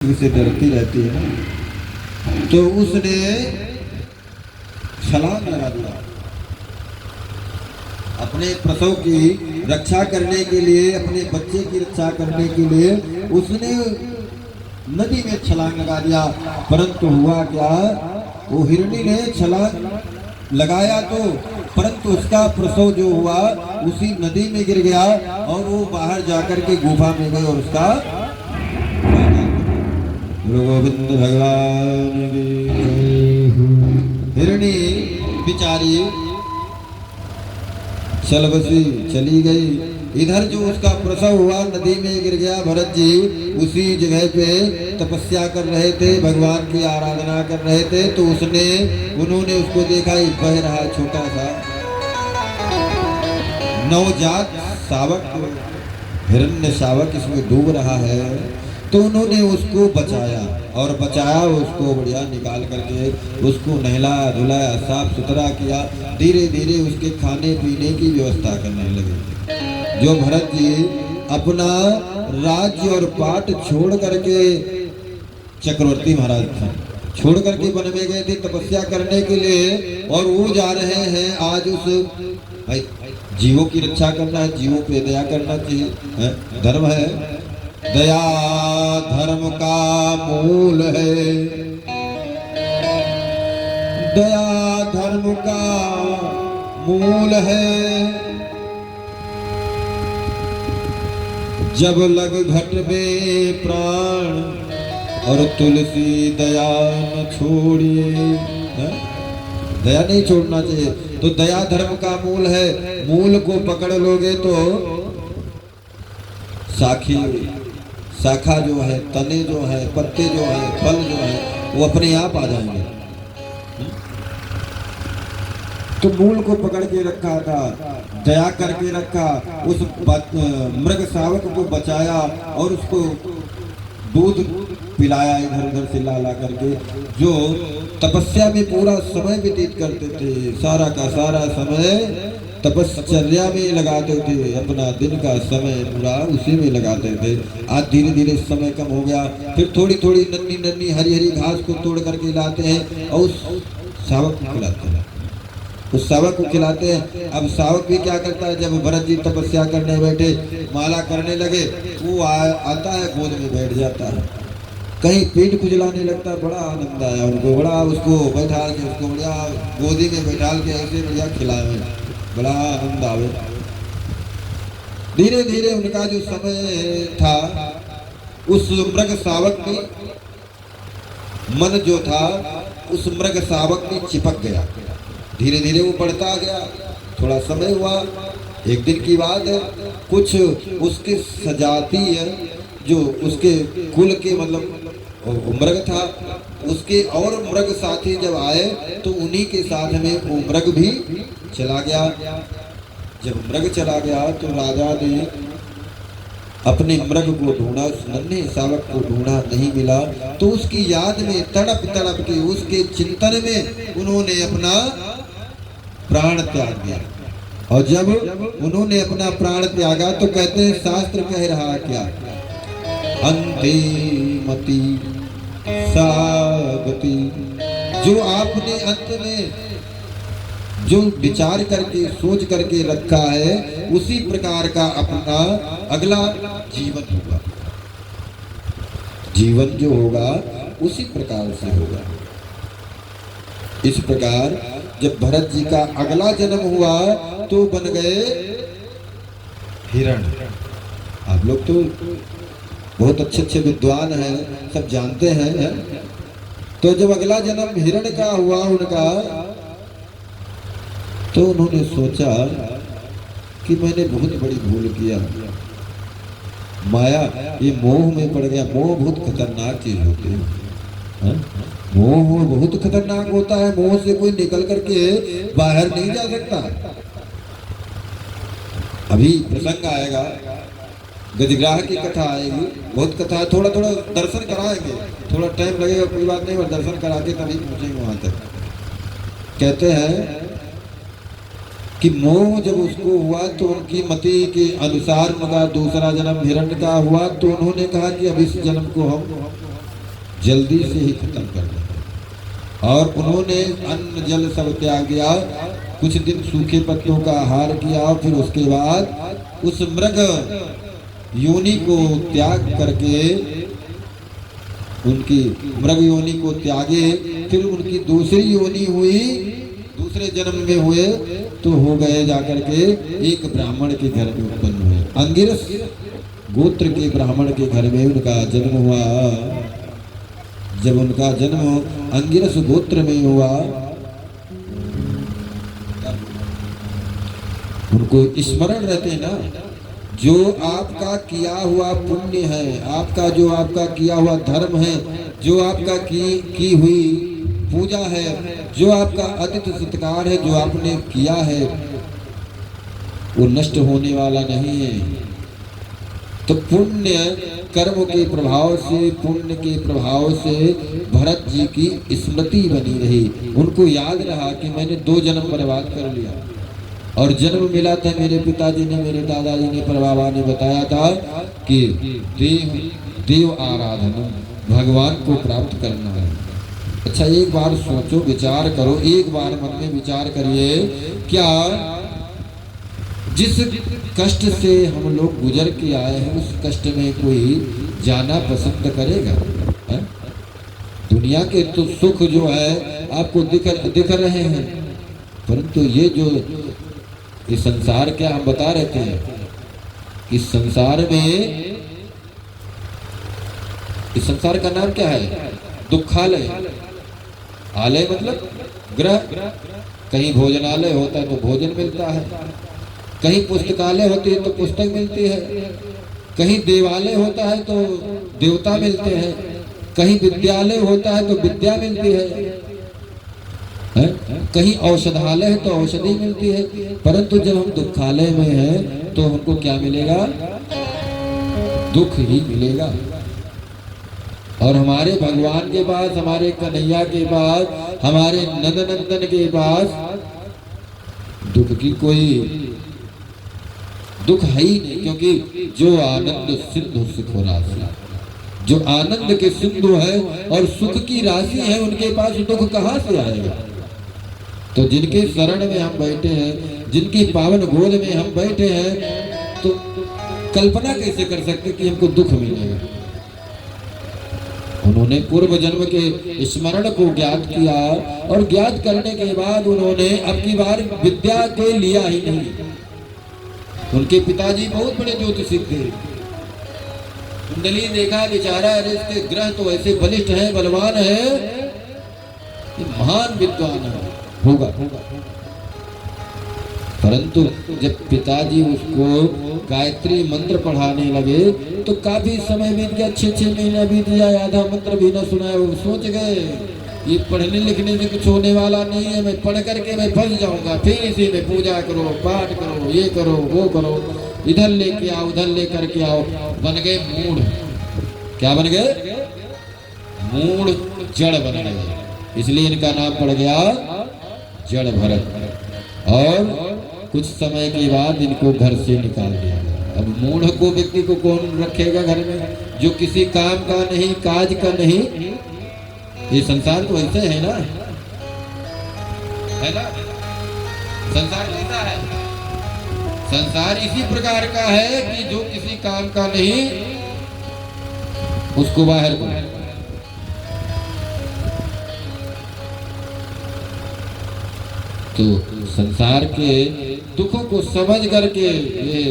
से डरती रहती है ना, तो उसने छलांग लगा दिया। अपने प्रसव की रक्षा करने के लिए, अपने बच्चे की रक्षा करने के लिए उसने नदी में छलांग लगा दिया। परंतु हुआ क्या, वो हिरणी ने छलांग लगाया तो परंतु उसका प्रसव जो हुआ उसी नदी में गिर गया और वो बाहर जाकर के गुफा में गई और उसका गुरु गोविंद भगवान हिरणी बिचारी चल बसी चली गई। इधर जो उसका प्रसव हुआ नदी में गिर गया। भरत जी उसी जगह पे तपस्या कर रहे थे, भगवान की आराधना कर रहे थे, तो उन्होंने उसको देखा, ही बह रहा छोटा सा नवजात शावक, हिरण्य शावक इसमें डूब रहा है। तो उन्होंने उसको बचाया और बचाया उसको बढ़िया निकाल करके उसको नहलाया धुलाया साफ सुथरा किया। धीरे धीरे उसके खाने पीने की व्यवस्था करने लगे। जो भरत जी अपना राज्य और पाट छोड़ करके, चक्रवर्ती महाराज थे, छोड़ करके वन में गए थे तपस्या करने के लिए, और वो जा रहे हैं आज उस भाई जीवों की रक्षा करना है, जीवों पे दया करना चाहिए, धर्म है। दया धर्म का मूल है, दया धर्म का मूल है। जब लग घट में प्राण और तुलसी दया न छोड़िए, दया नहीं छोड़ना चाहिए। तो दया धर्म का मूल है। मूल को पकड़ लोगे तो शाखा जो है, तने जो है, पत्ते जो है, फल जो है, वो अपने आप आ जाएंगे। तो मूल को पकड़ के रखा था, दया करके रखा, उस मृग शावक को बचाया और उसको दूध पिलाया इधर उधर से ला करके। जो तपस्या में पूरा समय व्यतीत करते थे, सारा का सारा समय तपश्चर्या में लगाते थे, अपना दिन का समय पूरा उसी में लगाते थे। आज धीरे धीरे समय कम हो गया, फिर थोड़ी थोड़ी नन्ही नन्ही हरी हरी घास को तोड़ करके लाते हैं और उस शावक को खिलाते हैं, उस शावक को खिलाते हैं। अब शावक भी क्या करता है, जब भरत जी तपस्या करने बैठे, माला करने लगे, वो आता है, गोद में बैठ जाता है, कहीं पेट खुजलाने लगता है। बड़ा आनंद आया उनको, बड़ा उसको बैठा के, उसको बढ़िया गोदी में बैठा के ऐसे बढ़िया खिलाए, बड़ा आनंद आवे। धीरे धीरे उनका जो समय था, उस मृग शावक में मन जो था उस मृग शावक में चिपक गया। धीरे धीरे वो बढ़ता गया। थोड़ा समय हुआ, एक दिन की बात है, कुछ उसके सजातीय जो उसके कुल के मतलब मृग था, उसके और मृग साथी जब आए तो उन्हीं के साथ में वो मृग भी चला गया। जब मृग चला गया तो राजा ने अपने मृग को ढूंढा, उस नन्हे शावक को ढूंढा, नहीं मिला। तो उसकी याद में तड़प तड़प के, उसके चिंतन में उन्होंने अपना प्राण त्याग दिया। और जब उन्होंने अपना प्राण त्यागा तो कहते हैं, शास्त्र कह रहा क्या, अंते मति सागति, जो आपने अंत में जो विचार करके सोच करके रखा है उसी प्रकार का अपना अगला जीवन होगा। जीवन जो होगा उसी प्रकार से होगा। इस प्रकार जब भरत जी का अगला जन्म हुआ तो बन गए हिरण। आप लोग तो बहुत अच्छे अच्छे विद्वान हैं, सब जानते हैं। तो जब अगला जन्म हिरण का हुआ उनका, तो उन्होंने सोचा कि मैंने बहुत बड़ी भूल किया, माया, ये मोह में पड़ गया। मोह बहुत खतरनाक चीज होती है, मोह बहुत खतरनाक होता है। मोह से कोई निकल करके बाहर नहीं जा सकता। अभी प्रसंग आएगा, गजग्राह की कथा आएगी, बहुत कथा है, थोड़ा थोड़ा दर्शन कराएंगे, थोड़ा टाइम लगेगा, कोई बात नहीं, और दर्शन करा के तभी पहुंचेंगे वहां तक। कहते हैं कि मोह जब उसको हुआ तो उनकी मति के अनुसार उनका दूसरा जन्म हिरण्य का हुआ। तो उन्होंने कहा कि अब इस जन्म को हम जल्दी से ही खत्म कर दिया। और उन्होंने अन्न जल सब त्याग दिया, कुछ दिन सूखे पत्तों का आहार किया, फिर उसके बाद उस मृग योनि को त्याग करके, उनकी मृग योनि को त्यागे, फिर उनकी दूसरी योनि हुई, दूसरे जन्म में हुए तो हो गए जाकर के एक ब्राह्मण के घर में उत्पन्न हुए। अंगिरस गोत्र के ब्राह्मण के घर में उनका जन्म हुआ। जब उनका जन्म अंगिरस गोत्र में हुआ, उनको स्मरण रहते ना, जो आपका किया हुआ पुण्य है, आपका जो आपका किया हुआ धर्म है, जो आपका की हुई पूजा है, जो आपका अतिथि सत्कार है, जो आपने किया है, वो नष्ट होने वाला नहीं है। तो पुण्य कर्म के प्रभाव से, पुण्य के प्रभाव से भरत जी की स्मृति बनी रही। उनको याद रहा कि मैंने 2 जन्म बर्बाद कर लिया, और जन्म मिला था मेरे पिताजी ने, मेरे दादाजी ने, परबाबा ने बताया था कि देव आराधना, भगवान को प्राप्त करना है। अच्छा, एक बार सोचो, विचार करो, एक बार मन में विचार करिए, क्या जिस कष्ट से हम लोग गुजर के आए हैं, उस कष्ट में कोई जाना पसंद करेगा? है? दुनिया के तो सुख जो है आपको दिख रहे हैं, परंतु ये जो ये संसार, क्या हम बता रहे थे, इस संसार में, इस संसार का नाम क्या है? दुखालय। आलय मतलब ग्रह। कहीं भोजनालय होता है तो भोजन मिलता है, कहीं पुस्तकालय होती है तो पुस्तक मिलती है, कहीं देवालय होता है तो देवता मिलते हैं, कहीं विद्यालय होता है तो विद्या मिलती है, कहीं औषधालय है तो औषधि मिलती है। परंतु जब हम दुखालय में हैं तो हमको क्या मिलेगा? दुख ही मिलेगा। और हमारे भगवान के पास, हमारे कन्हैया के पास, हमारे नंदनंदन के पास दुख की कोई दुख है ही नहीं, क्योंकि जो आनंद सिंधु सुख राशि, जो आनंद के सिंधु है और सुख की राशि है, उनके पास दुख कहाँ से आएगा? तो जिनके शरण में हम बैठे हैं, जिनकी पावन गोद में हम बैठे हैं, तो कल्पना कैसे कर सकते कि हमको दुख मिलेगा? उन्होंने पूर्व जन्म के स्मरण को ज्ञात किया, और ज्ञात करने के बाद उन्होंने अब की बार विद्या को लिया ही नहीं। उनके पिताजी बहुत बड़े ज्योतिषी थे। कुंडली देखा, बेचारा, अरे इसके ग्रह तो ऐसे बलिष्ठ हैं, बलवान है, महान विद्वान है, होगा। परंतु जब पिताजी उसको गायत्री मंत्र पढ़ाने लगे तो काफी समय बीत गया, 6 महीना बीत जाए, आधा मंत्र भी न सुना। वो सोच गए ये पढ़ने लिखने से कुछ होने वाला नहीं है, मैं पढ़ करके मैं फंस जाऊंगा, फिर इसी में पूजा करो, पाठ करो, ये करो, वो करो, इधर लेके आओ, उधर लेकर के आओ। बन गए मूढ़। क्या बन गए? मूढ़, जड़ बन गए। इसलिए इनका नाम पड़ गया जड़ भरत। और कुछ समय के बाद इनको घर से निकाल दिया। अब मूढ़ को, व्यक्ति को कौन रखेगा घर में, जो किसी काम का नहीं, काज का नहीं? ये संसार तो ऐसे है ना, है ना? संसार कैसा है? संसार इसी प्रकार का है कि जो किसी काम का नहीं, उसको बाहर कर। तो संसार के दुखों को समझ करके, ये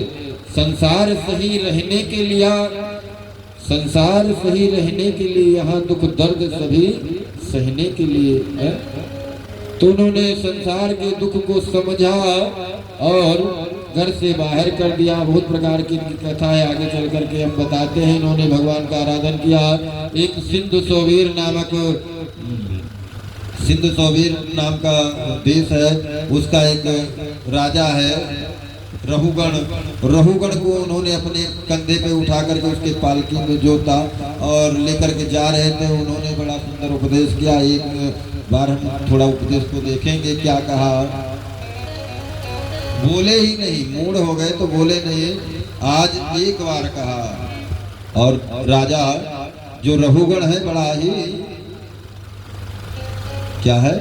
संसार सही रहने के लिए, संसार सही रहने के लिए, यहाँ दुख दर्द सभी सहने के लिए है। तो उन्होंने संसार के दुख को समझा और घर से बाहर कर दिया। बहुत प्रकार की कथा है, आगे चल करके हम बताते हैं। इन्होंने भगवान का आराधन किया। एक सिंधु सौवीर नामक, सिंधु सौवीर नाम का देश है, उसका एक राजा है रहुगण। रहुगण को उन्होंने अपने कंधे पे उठा करके उसके पालकी में जोता और लेकर के जा रहे थे। उन्होंने बड़ा सुंदर उपदेश किया। एक बार हम थोड़ा उपदेश को देखेंगे, क्या कहा। बोले ही नहीं, मूड हो गए तो बोले नहीं। आज एक बार कहा और राजा जो रघुगण है बड़ा ही क्या है,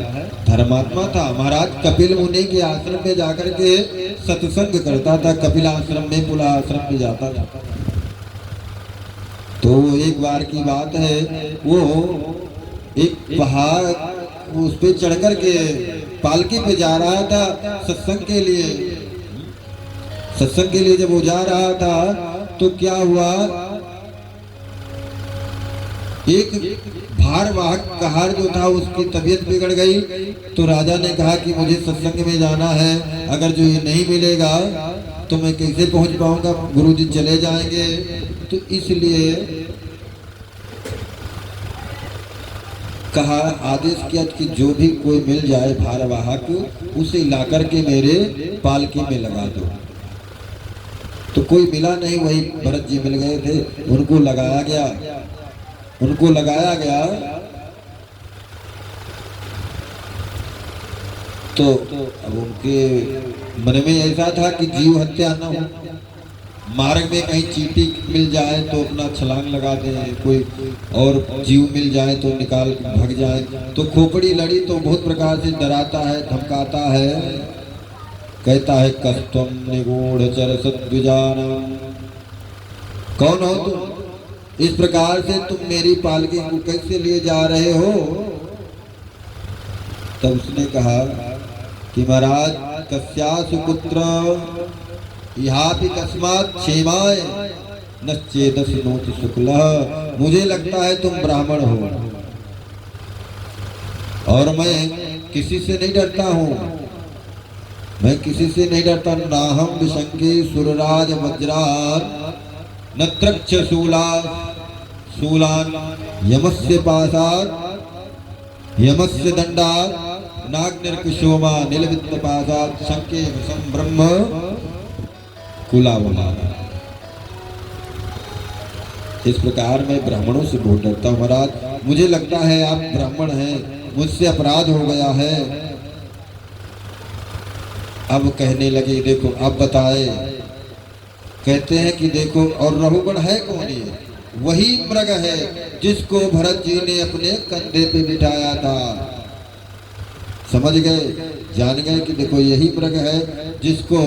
धर्मात्मा था। महाराज कपिल मुनि के आश्रम में जाकर के सत्संग करता था। कपिल आश्रम में पुला आश्रम में जाता था। तो एक बार की बात है, वो एक पहाड़ उस पे चढ़ कर के पालकी पे जा रहा था सत्संग के लिए। सत्संग के लिए जब वो जा रहा था तो क्या हुआ, एक भारवाहक कहार जो था उसकी तबीयत बिगड़ गई। तो राजा ने कहा कि मुझे सत्संग में जाना है, अगर जो ये नहीं मिलेगा तो मैं कैसे पहुंच पाऊंगा, गुरुजी चले जाएंगे। तो इसलिए कहा, आदेश किया कि जो भी कोई मिल जाए भारवाहक उसे लाकर के मेरे पालकी में लगा दो। तो कोई मिला नहीं, वही भरत जी मिल गए थे, उनको लगाया गया। तो अब उनके मन में ऐसा था कि जीव हत्या न हो, मार्ग में कहीं चींटी मिल जाए तो अपना छलांग लगा दे, कोई और जीव मिल जाए तो निकाल भाग जाए। तो खोपड़ी लड़ी तो बहुत प्रकार से डराता है, धमकाता है, कहता है कस्तम निगूढ़ चर सद्विजानम, कौन हो तुम, इस प्रकार से तुम मेरी पालकी को कैसे लिए जा रहे हो। तब उसने कहा कि महाराज कस्यासु पुत्र इहापि कस्मात् क्षेमाय नश्चेदस्नोति शुक्लः, मुझे लगता है तुम ब्राह्मण हो और मैं किसी से नहीं डरता हूँ, मैं किसी से नहीं डरता। नाहम विशंके सुरराज वज्रान नत्रक्ष शूलान यमस्य पाशात् यमस्य दंडात् नाग्निर्कुशोमा नीलवित्त पाशात् शंके विषम ब्रह्म कुलावला। इस प्रकार मैं ब्राह्मणों से बहुत डरता हूँ महाराज, मुझे लगता है आप ब्राह्मण हैं, मुझसे अपराध हो गया है। अब कहने लगे देखो अब बताए, कहते हैं कि देखो और रघुगण है कौन, ये वही मृग है जिसको भरत जी ने अपने कंधे पे बिठाया था। समझ गए, जान गए कि देखो यही मृग है जिसको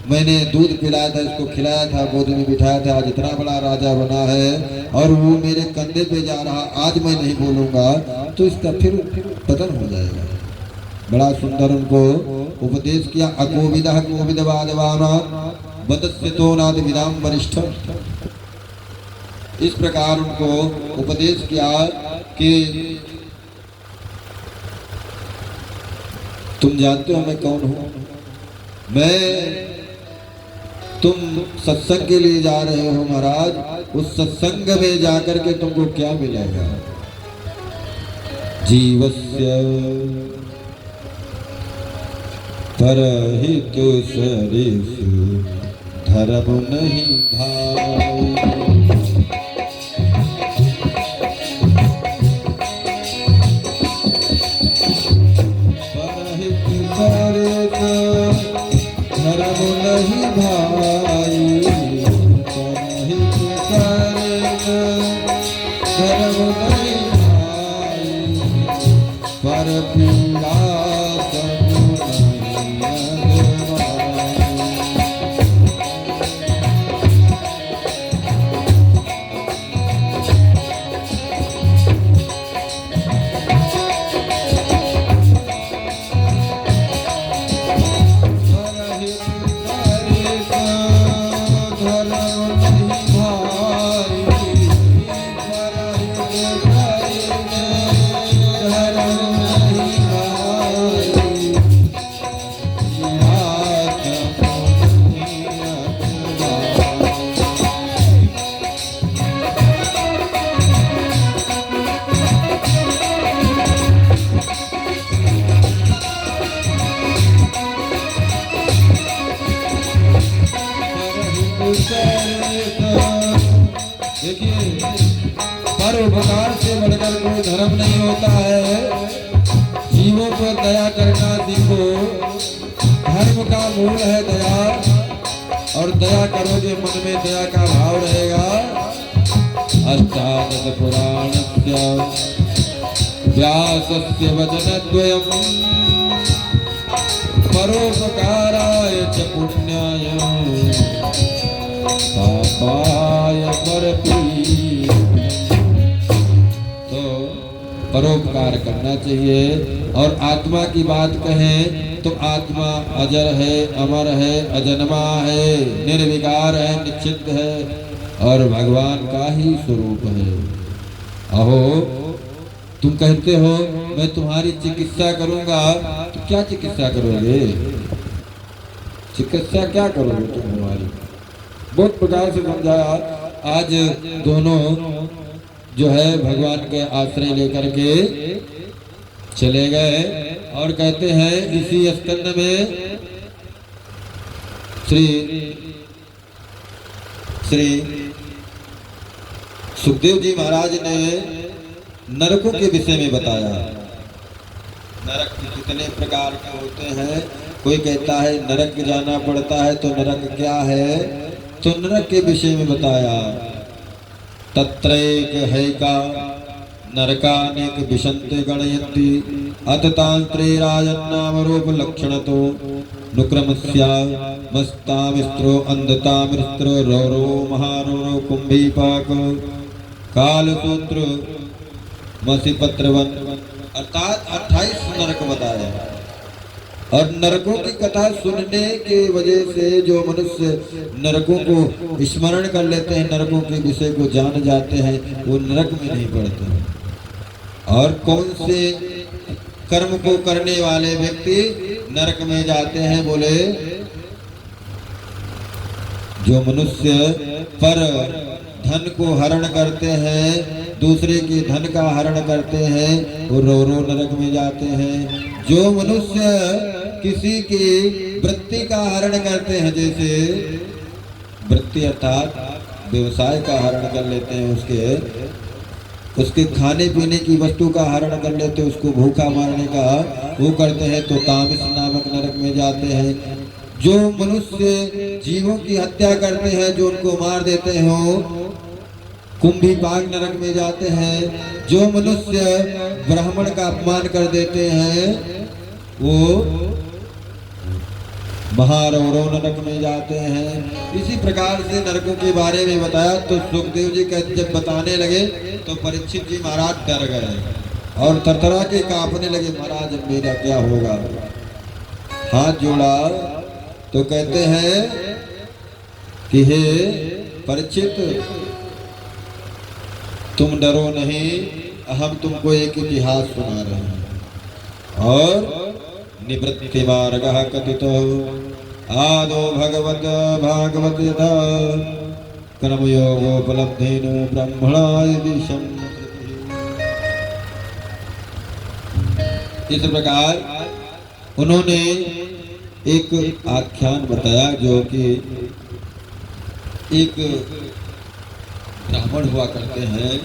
मैंने दूध पिलाया था, इसको खिलाया था, गोद में बिठाया था, आज इतना बड़ा राजा बना है और वो मेरे कंधे पे जा रहा। आज मैं नहीं बोलूंगा तो इसका फिर पतन हो जाएगा। बड़ा सुंदर उनको उपदेश किया। अकोविदः कोविदवादवाना वदस्यतो नाद विदाम वरिष्ठ, इस प्रकार उनको उपदेश किया कि तुम जानते हो मैं कौन हूं, मैं तुम सत्संग के लिए जा रहे हो महाराज, उस सत्संग में जाकर के तुमको क्या मिलेगा, जीवस्य परहित सरिसु धर्म नहीं भाई। परहित सरिसु धर्म नहीं भाई, परहित सरिसु धर्म नहीं भाई, पर पीड़ा परोपकार से बढ़कर कोई धर्म नहीं होता है। जीवों पर दया करना सीखो, धर्म का मूल है दया, और दया करोगे मन में दया का भाव रहेगा अष्टादशपुराणस्य व्यासस्य वचनद्वयम् परोपकाराय च पुण्याय पापाय परपीडनम्। तो परोपकार करना चाहिए। और आत्मा की बात कहें तो आत्मा अजर है, अमर है, अजन्मा है, निर्विकार है, निश्चित है और भगवान का ही स्वरूप है। अहो तुम कहते हो मैं तुम्हारी चिकित्सा करूंगा, तो क्या चिकित्सा करोगे? चिकित्सा क्या करोगे तुम हमारी? बहुत प्रकार से समझाया। आज दोनों जो है भगवान के आश्रय लेकर के चले गए और कहते हैं इसी स्कंद में श्री सुखदेव जी महाराज ने नरकों के विषय में बताया। नरक कितने प्रकार के होते हैं। कोई कहता है नरक जाना पड़ता है, तो नरक क्या है? तो नरक के विषय में बताया। तत्रैक हैका नरकानेक विशन्ते गणयन्ति अततांत्रे राजन्नाम रूप लक्षणतो नुक्रमस्या मस्तामिस्त्रो अंधतामिस्त्रो रौरो महारो कुंभीपाक कालसूत्र मसीपत्रवन, अर्थात 28 नरक बताया। और नरकों की कथा सुनने के वजह से जो मनुष्य नरकों को स्मरण कर लेते हैं, नरकों के विषय को जान जाते हैं, वो नरक में नहीं पड़ते। और कौन से कर्म को करने वाले व्यक्ति नरक में जाते हैं? बोले जो मनुष्य पर धन को हरण करते हैं, दूसरे के धन का हरण करते हैं, वो रो रो नरक में जाते हैं। जो मनुष्य किसी की वृत्ति का हरण करते हैं, जैसे वृत्ति अर्थात व्यवसाय का हरण कर लेते हैं, उसके खाने पीने की वस्तु का हरण कर लेते हैं, उसको भूखा मारने का वो करते हैं, तो तामस नामक नरक में जाते हैं। जो मनुष्य जीवों की हत्या करते हैं, जो उनको मार देते हो, कुंभीपाक नरक में जाते हैं। जो मनुष्य ब्राह्मण का अपमान कर देते हैं, वो महारौरव नरक में जाते हैं। इसी प्रकार से नरकों के बारे में बताया। तो सुखदेव जी कहते जब बताने लगे तो परीक्षित जी महाराज डर गए और थरथरा के कांपने लगे, महाराज अब मेरा क्या होगा? हाथ जोड़ा तो कहते हैं कि हे परीक्षित, तुम डरो नहीं, हम तुमको एक इतिहास सुना रहे हैं। और निवृत्ति मार्गः कथितो आदो भगवत भागवत यथा कर्मयोगोपलब्धेन ब्रह्मणाय दिशं। इस प्रकार उन्होंने एक आख्यान बताया, जो कि एक ब्राह्मण हुआ करते हैं।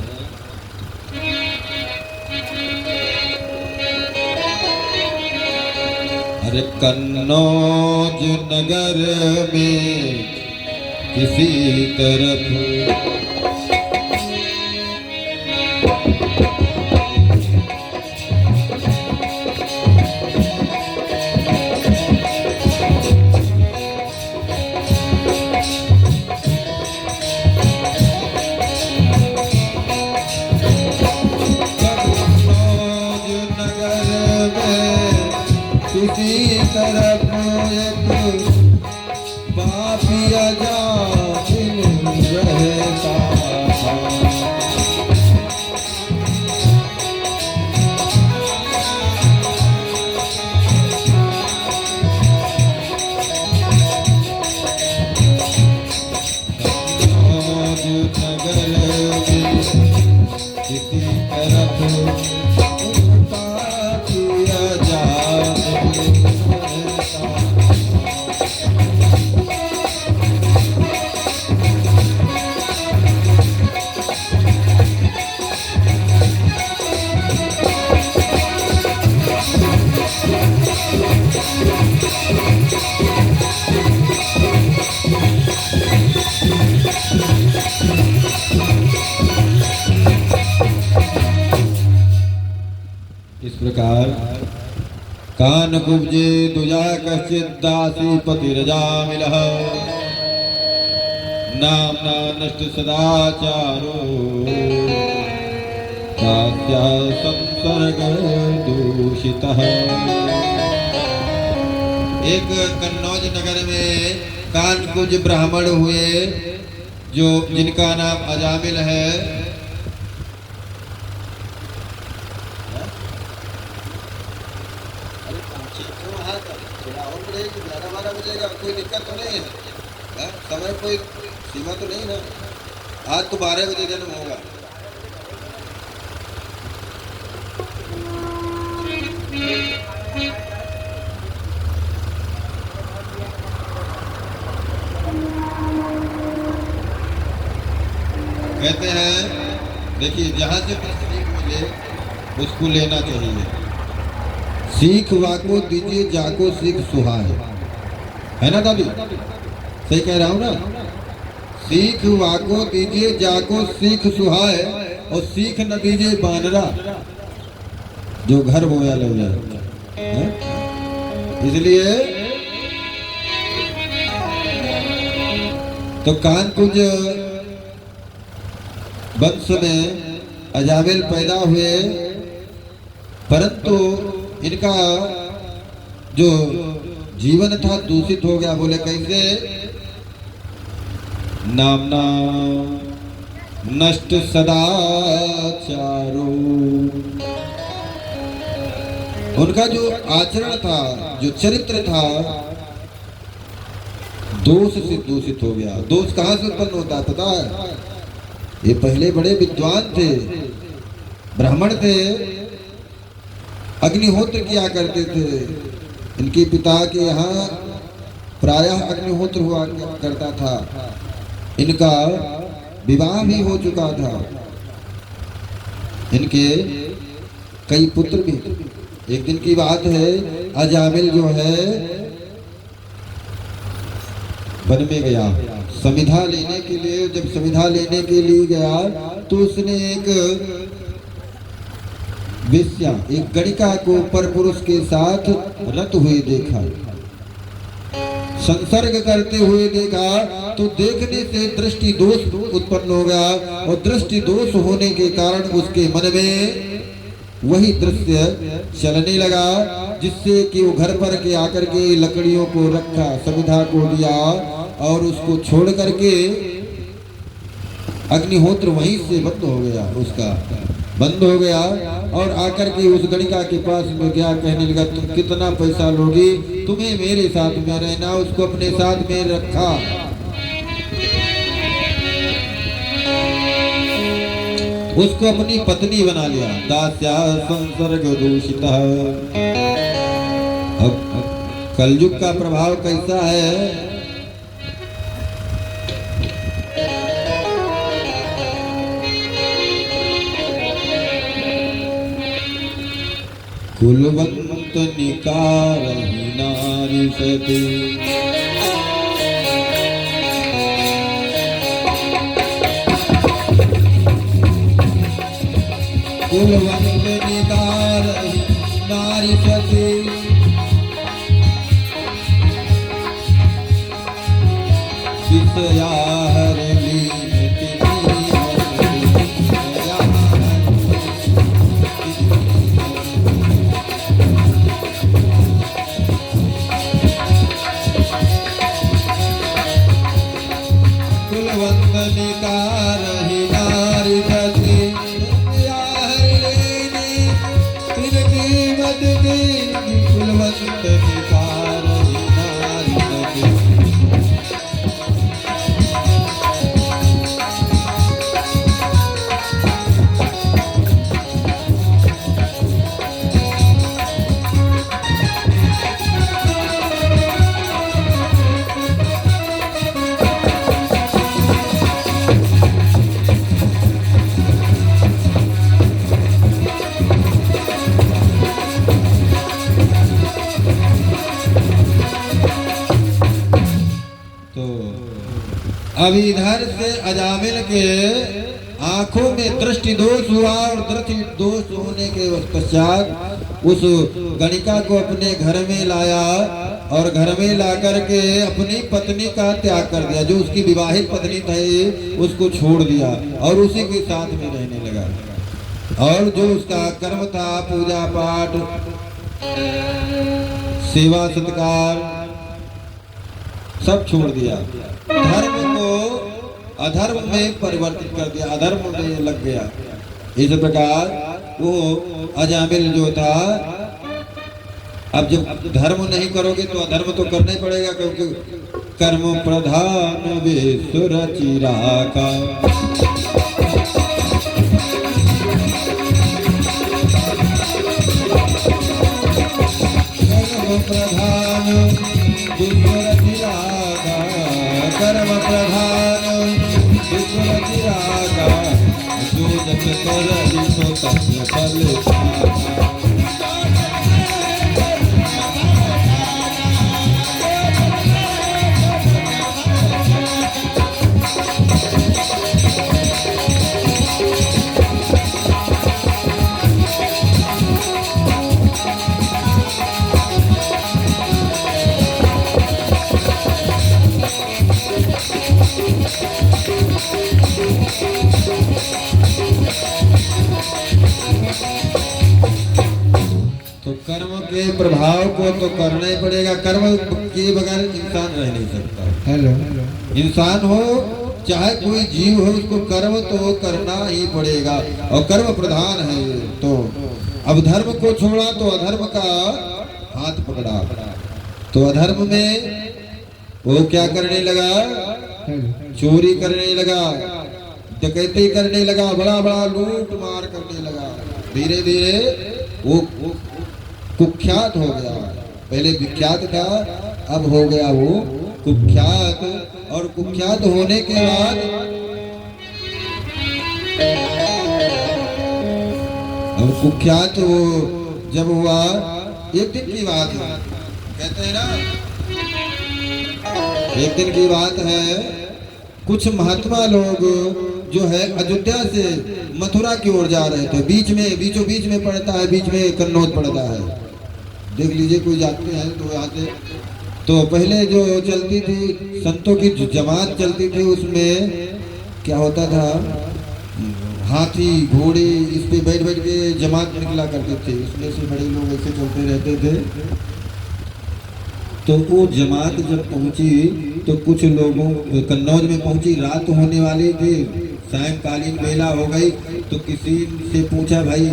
अरे कन्नौज नगर में किसी तरफ तरफ एक पापिया जातिन रहता था। नगर में किसी तरफ इस प्रकार कान कुब्जे दुजा कश्चित दासी पतिरजामिलः नामना नष्ट सदाचारो दास्या संसर्ग दूषितः। एक कन्नौज नगर में कानकुज ब्राह्मण हुए जो जिनका नाम अजामिल है। कोई दिक्कत तो नहीं है, समय कोई सीमा तो नहीं ना। आज तो 12 बजे जन्म होगा। कहते हैं देखिए, जहाँ से सीख मिले उसको लेना चाहिए। सीख वाको दीजिए जाको सीख सुहाए, है ना दादी? सही कह रहा हूँ ना? सीख वाको दीजिए जाको सीख सुहाए, और सीख न दीजिए बानरा जो घर बोया ले जाए। इसलिए तो कानकुज वंश में अजामिल पैदा हुए, परंतु इनका जो जीवन था दूषित हो गया। बोले कैसे? नामना नष्ट सदाचारो। उनका जो आचरण था, जो चरित्र था, दोष से दूषित हो गया। दोष कहाँ से उत्पन्न होता है पता है? ये पहले बड़े विद्वान थे, ब्राह्मण थे, अग्निहोत्र किया करते थे। इनके पिता के यहाँ प्रायः अग्निहोत्र हुआ करता था। इनका विवाह भी हो चुका था। इनके कई पुत्र भी। एक दिन की बात है, अजामिल जो है वन में गया समिधा लेने के लिए। जब समिधा लेने के लिए गया तो उसने एक वेश्या, एक गणिका को परपुरुष के साथ रत हुए देखा, संसर्ग करते हुए देखा। तो देखने से दृष्टि दोष उत्पन्न हो गया, और दृष्टि दोष होने के कारण उसके मन में वही दृश्य चलने लगा, जिससे कि वो घर पर के आकर के लकड़ियों को रखा, समिधा को दिया, और उसको छोड़ करके अग्निहोत्र वहीं से बंद हो गया, उसका बंद हो गया। और आकर के उस गणिका के पास में गया, कहने लगा तुम कितना पैसा लोगी? तुम्हें मेरे साथ में रहना। उसको अपने साथ में रखा। उसको अपनी पत्नी बना लिया। दास्या संसर्ग दूषितः। अब कलयुग का प्रभाव कैसा है? कुलवंत निकारहि नारी सती। कुलवंत निकारहि नारी सती। विषया हरली निकारहि नारी सती। कुलवंत निकारहि नारी सती। अब इधर से अजामिल के आंखों में दृष्टि दोष हुआ और दृष्टि दोष होने के पश्चात उस गणिका को अपने घर में लाया और घर में ला करके अपनी पत्नी का त्याग कर दिया। जो उसकी विवाहित पत्नी थी उसको छोड़ दिया और उसी के साथ में रहने लगा। और जो उसका कर्म था पूजा पाठ सेवा सत्कार सब छोड़ दिया। धर्म को अधर्म में परिवर्तित कर दिया, अधर्म में लग गया। इस प्रकार वो अजामिल जो था, अब जब धर्म नहीं करोगे तो अधर्म तो करना ही पड़ेगा, क्योंकि कर्म प्रधान विसुर चिराका। कर्म प्रधान विसुर चिराका, कर्म प्रधान विसुर चिराका, जो जप कर सो तप फल पाका। तो कर्म के प्रभाव को तो करना ही पड़ेगा। कर्म के बगैर इंसान रह नहीं सकता। हेलो, इंसान हो चाहे कोई जीव हो, उसको कर्म तो करना ही पड़ेगा और कर्म प्रधान है। तो अब धर्म को छोड़ा तो अधर्म का हाथ पकड़ा। तो अधर्म में वो क्या करने लगा? चोरी करने लगा, डकैती करने लगा, बड़ा बड़ा लूट मार करने लगा। धीरे धीरे वो कुख्यात हो गया। पहले विख्यात था, अब हो गया वो कुख्यात। और कुख्यात होने के बाद और कुख्यात वो जब हुआ, एक दिन की बात है, कहते हैं ना, एक दिन की बात है, कुछ महात्मा लोग जो है अयोध्या से मथुरा की ओर जा रहे थे। बीचों बीच में पड़ता है, बीच में कन्नौज पड़ता है। देख लीजिए, कोई जाते हैं तो आते। तो पहले जो चलती थी संतों की जमात चलती थी, उसमें क्या होता था, हाथी घोड़े इस पे बैठ बैठ के जमात निकला करते थे। उसमें से बड़े लोग ऐसे चलते रहते थे। तो वो जमात जब पहुंची तो कुछ लोगों कन्नौज में पहुंची, रात होने वाली थी, सायंकालीन बेला हो गई। तो किसी से पूछा, भाई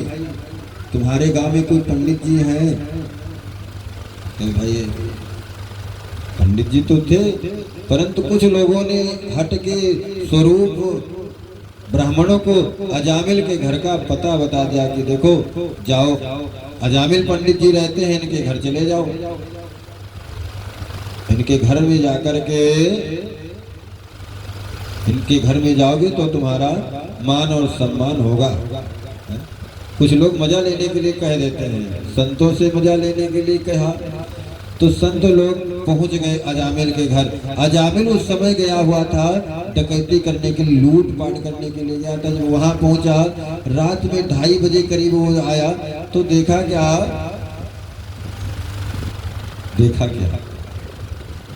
तुम्हारे गांव में कोई पंडित जी हैं? तो भाई पंडित जी तो थे, परंतु कुछ लोगों ने हट के स्वरूप ब्राह्मणों को अजामिल के घर का पता बता दिया कि देखो जाओ, अजामिल पंडित जी रहते हैं, इनके घर चले जाओ। इनके घर में जाकर के, इनके घर में जाओगे तो तुम्हारा मान और सम्मान होगा। कुछ लोग मजा लेने के लिए कह देते हैं, संतों से मजा लेने के लिए कहा। तो संत लोग पहुंच गए अजामिल के घर। अजामिल उस समय गया हुआ था डकैती करने के लिए, लूट पाट करने के लिए गया था। जब वहां पहुंचा, रात में 2:30 बजे करीब वो आया, तो देखा क्या,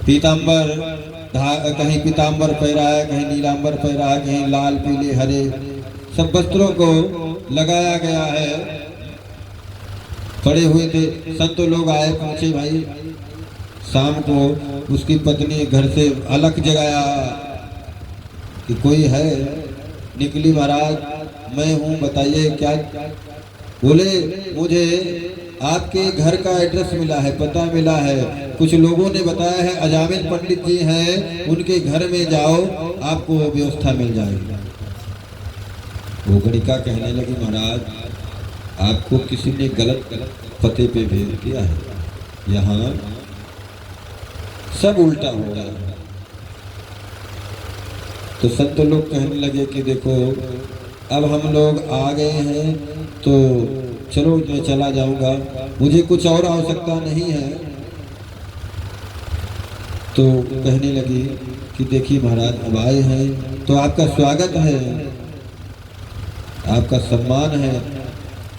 पीताम्बर, कहीं पीताम्बर पहराया, कहीं नीलांबर पहराया, कहीं लाल पीले हरे सब वस्त्रों को लगाया गया है, पड़े हुए थे। संत लोग आए, पूछे, भाई शाम को उसकी पत्नी घर से अलग जगाया कि कोई है? निकली, महाराज मैं हूँ, बताइए क्या? बोले मुझे आपके घर का एड्रेस मिला है, पता मिला है, कुछ लोगों ने बताया है अजामिल पंडित जी हैं, उनके घर में जाओ, आपको व्यवस्था मिल जाएगी। वो गणिका कहने लगी, महाराज आपको किसी ने गलत पते पे भेज दिया है, यहाँ सब उल्टा हो रहा है। तो संत लोग कहने लगे कि देखो अब हम लोग आ गए हैं, तो चलो मैं चला जाऊंगा, मुझे कुछ और आवश्यकता नहीं है। तो कहने लगी कि देखिए महाराज अब आए हैं तो आपका स्वागत है, आपका सम्मान है।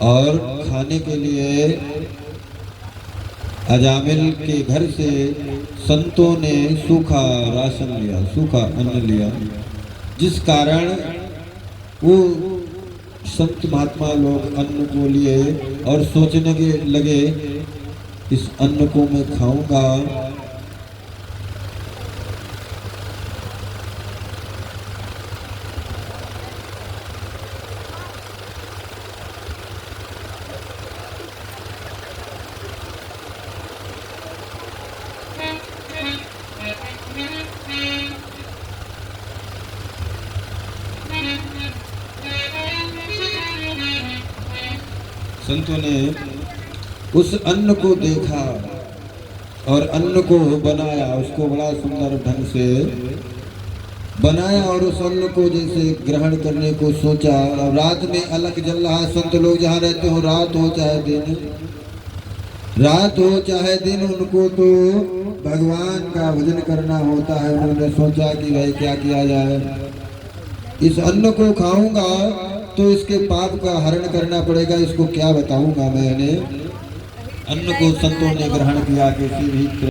और खाने के लिए अजामिल के घर से संतों ने सूखा राशन लिया, सूखा अन्न लिया, जिस कारण वो संत महात्मा लोग अन्न को लिए और सोचने के लगे इस अन्न को मैं खाऊंगा संतों ने उस अन्न को देखा और अन्न को बनाया, उसको बड़ा सुंदर ढंग से बनाया और उस अन्न को जैसे ग्रहण करने को सोचा। और रात में अलग जल रहा है, संत लोग जहाँ रहते हो रात हो चाहे दिन, रात हो चाहे दिन, उनको तो भगवान का भजन करना होता है। उन्होंने सोचा कि भाई क्या किया जाए, इस अन्न को खाऊंगा तो इसके पाप का हरण करना पड़ेगा, इसको क्या बताऊंगा। मैंने अन्न को संतों ने ग्रहण किया, किसी भी